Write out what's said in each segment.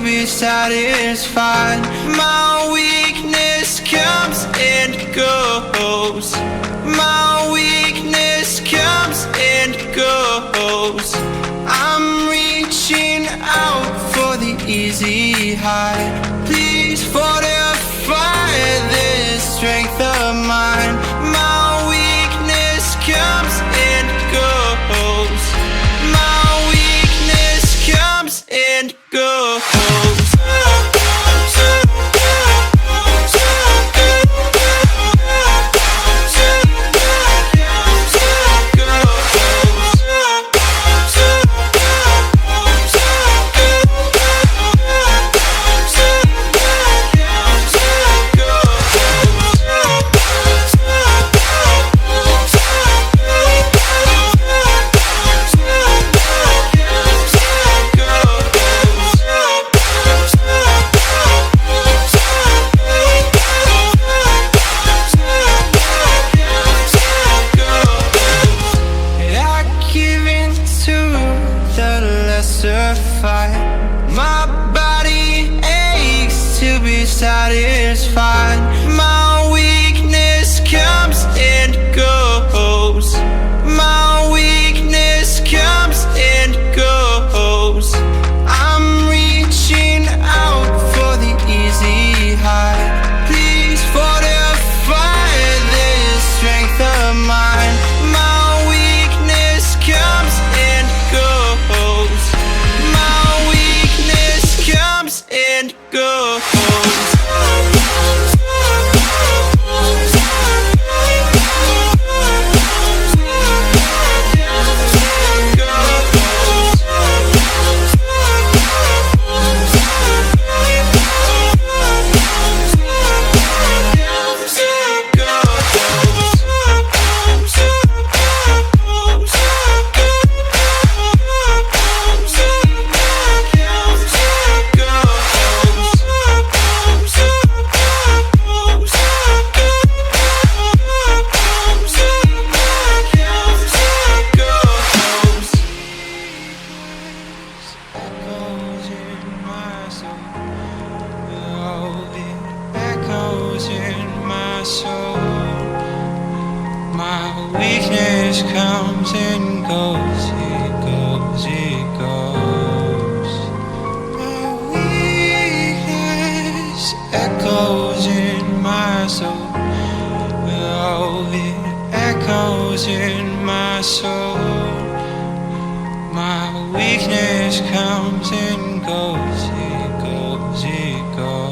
be satisfied. My weakness comes and goes. My weakness comes and goes. I'm reaching out for the easy high. Please fortify this strength of mine. My weakness comes and goes. My weakness comes and goes. My body aches to be satisfied. My weakness comes and goes. My weakness comes and goes. I'm reaching out for the easy high. Please fortify this strength of mine. My weakness comes and goes. Comes and goes. Weakness comes and goes, it goes, it goes. My weakness echoes in my soul. Oh, it echoes in my soul. My weakness comes and goes, it goes, it goes.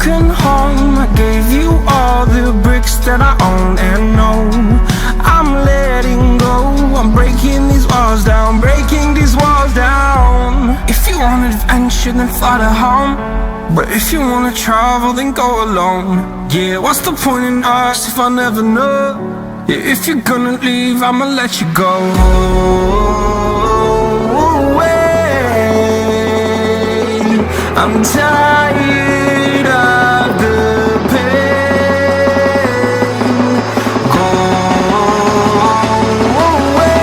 broken home. I gave you all the bricks that I own and know. I'm letting go, I'm breaking these walls down, breaking these walls down. If you want adventure, then fly to home. But if you wanna travel, then go alone. Yeah, what's the point in us if I never know? Yeah, if you're gonna leave, I'ma let you go. I'm tired of the pain. Go away.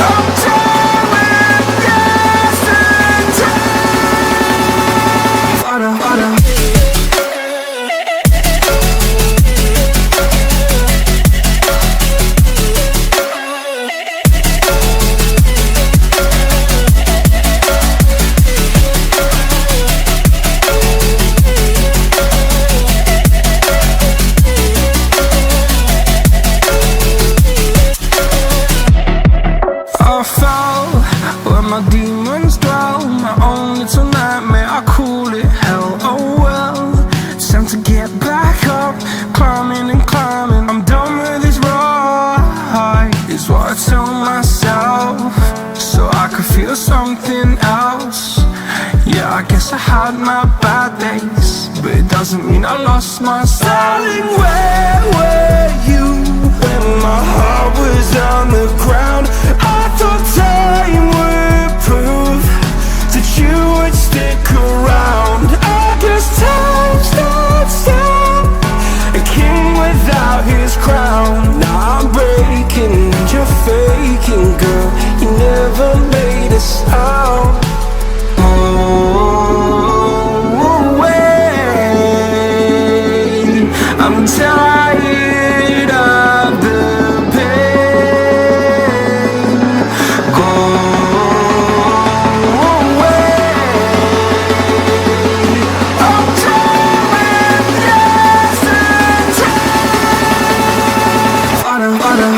I'm tired with yesterday. Harder, harder. I fell where my demons dwell. My own little nightmare, I call it hell. Oh well, it's time to get back up. Climbing and climbing, I'm done with this ride, is what I tell myself, so I could feel something else. Yeah, I guess I had my bad days, but it doesn't mean I lost myself. Darling, where were you when my heart was on the ground? I thought time would prove that you would stick around. I guess time stood still, a king without his crown. Now I'm breaking and you're faking, girl. You never made a sound. Oh, wait, I'm tired of the pain. Go away. I'm tired with yesterday. Harder, harder.